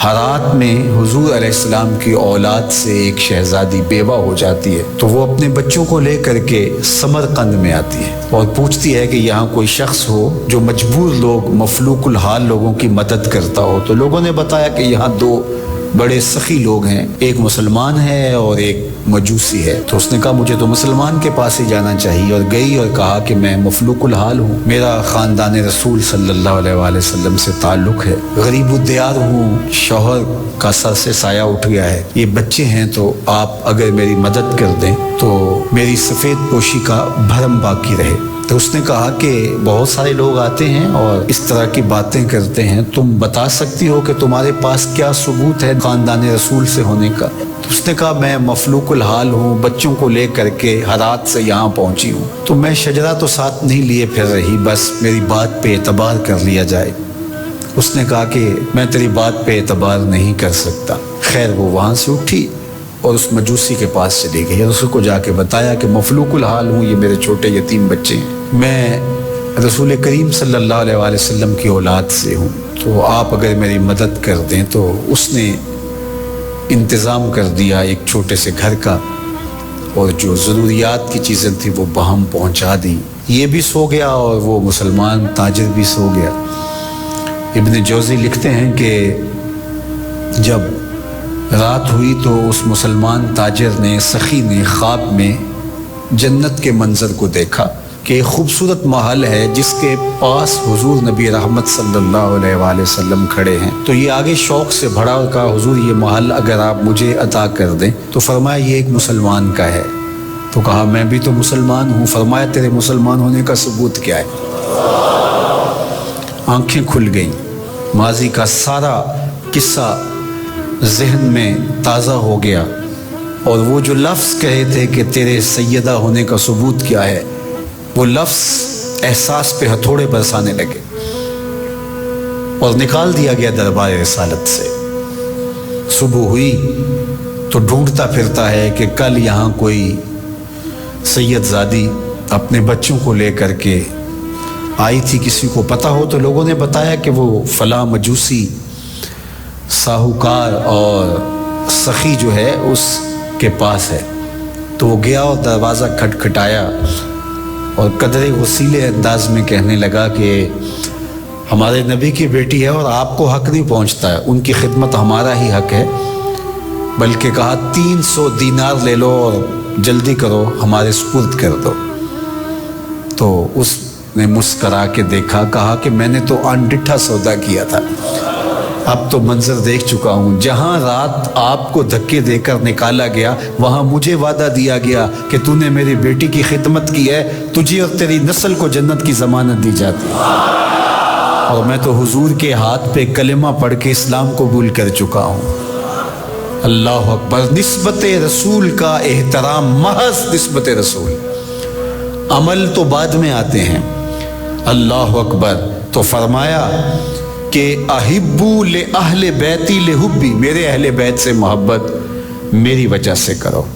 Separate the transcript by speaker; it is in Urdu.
Speaker 1: حرات میں حضور علیہ السلام کی اولاد سے ایک شہزادی بیوہ ہو جاتی ہے تو وہ اپنے بچوں کو لے کر کے سمرقند میں آتی ہے اور پوچھتی ہے کہ یہاں کوئی شخص ہو جو مجبور لوگ، مفلوک الحال لوگوں کی مدد کرتا ہو۔ تو لوگوں نے بتایا کہ یہاں دو بڑے سخی لوگ ہیں، ایک مسلمان ہے اور ایک مجوسی ہے۔ تو اس نے کہا مجھے تو مسلمان کے پاس ہی جانا چاہیے، اور گئی اور کہا کہ میں مفلوک الحال ہوں، میرا خاندان رسول صلی اللہ علیہ وآلہ وسلم سے تعلق ہے، غریب الدیار ہوں، شوہر کا سر سے سایہ اٹھ گیا ہے، یہ بچے ہیں، تو آپ اگر میری مدد کر دیں تو میری سفید پوشی کا بھرم باقی رہے۔ تو اس نے کہا کہ بہت سارے لوگ آتے ہیں اور اس طرح کی باتیں کرتے ہیں، تم بتا سکتی ہو کہ تمہارے پاس کیا ثبوت ہے خاندان رسول سے ہونے کا؟ تو اس نے کہا میں مفلوک الحال ہوں، بچوں کو لے کر کے ہرات سے یہاں پہنچی ہوں، تو میں شجرہ تو ساتھ نہیں لیے پھر رہی، بس میری بات پہ اعتبار کر لیا جائے۔ اس نے کہا کہ میں تیری بات پہ اعتبار نہیں کر سکتا۔ خیر وہ وہاں سے اٹھی اور اس مجوسی کے پاس چلی گئی اور اس کو جا کے بتایا کہ مفلوک الحال ہوں، یہ میرے چھوٹے یتیم بچے ہیں، میں رسول کریم صلی اللہ علیہ وآلہ وسلم کی اولاد سے ہوں، تو آپ اگر میری مدد کر دیں۔ تو اس نے انتظام کر دیا ایک چھوٹے سے گھر کا، اور جو ضروریات کی چیزیں تھیں وہ باہم پہنچا دی۔ یہ بھی سو گیا اور وہ مسلمان تاجر بھی سو گیا۔ ابن جوزی لکھتے ہیں کہ جب رات ہوئی تو اس مسلمان تاجر نے، سخی نے، خواب میں جنت کے منظر کو دیکھا کہ ایک خوبصورت محل ہے جس کے پاس حضور نبی رحمت صلی اللہ علیہ وآلہ وسلم کھڑے ہیں۔ تو یہ آگے شوق سے بڑھا اور کہا حضور یہ محل اگر آپ مجھے عطا کر دیں۔ تو فرمایا یہ ایک مسلمان کا ہے۔ تو کہا میں بھی تو مسلمان ہوں۔ فرمایا تیرے مسلمان ہونے کا ثبوت کیا ہے؟ آنکھیں کھل گئیں، ماضی کا سارا قصہ ذہن میں تازہ ہو گیا، اور وہ جو لفظ کہے تھے کہ تیرے سیدہ ہونے کا ثبوت کیا ہے، وہ لفظ احساس پہ ہتھوڑے برسانے لگے اور نکال دیا گیا دربار رسالت سے۔ صبح ہوئی تو ڈھونڈتا پھرتا ہے کہ کل یہاں کوئی سید زادی اپنے بچوں کو لے کر کے آئی تھی، کسی کو پتہ ہو تو لوگوں نے بتایا کہ وہ فلاں مجوسی ساہوکار اور سخی جو ہے اس کے پاس ہے۔ تو وہ گیا اور دروازہ کھٹکھٹایا اور قدرے وسیلے انداز میں کہنے لگا کہ ہمارے نبی کی بیٹی ہے اور آپ کو حق نہیں پہنچتا ہے، ان کی خدمت ہمارا ہی حق ہے، بلکہ کہا 300 دینار لے لو اور جلدی کرو ہمارے سپرد کر دو۔ تو اس نے مسکرا کے دیکھا، کہا کہ میں نے تو انڈٹھا سودا کیا تھا، اب تو منظر دیکھ چکا ہوں، جہاں رات آپ کو دھکے دے کر نکالا گیا وہاں مجھے وعدہ دیا گیا کہ تو نے میری بیٹی کی خدمت کی ہے، تجھے اور تیری نسل کو جنت کی ضمانت دی جاتی ہے، اور میں تو حضور کے ہاتھ پہ کلمہ پڑھ کے اسلام قبول کر چکا ہوں۔ اللہ اکبر۔ نسبت رسول کا احترام، محض نسبت رسول، عمل تو بعد میں آتے ہیں۔ اللہ اکبر۔ تو فرمایا کہ احبو لأہل بیتی لحبی، میرے اہل بیت سے محبت میری وجہ سے کرو۔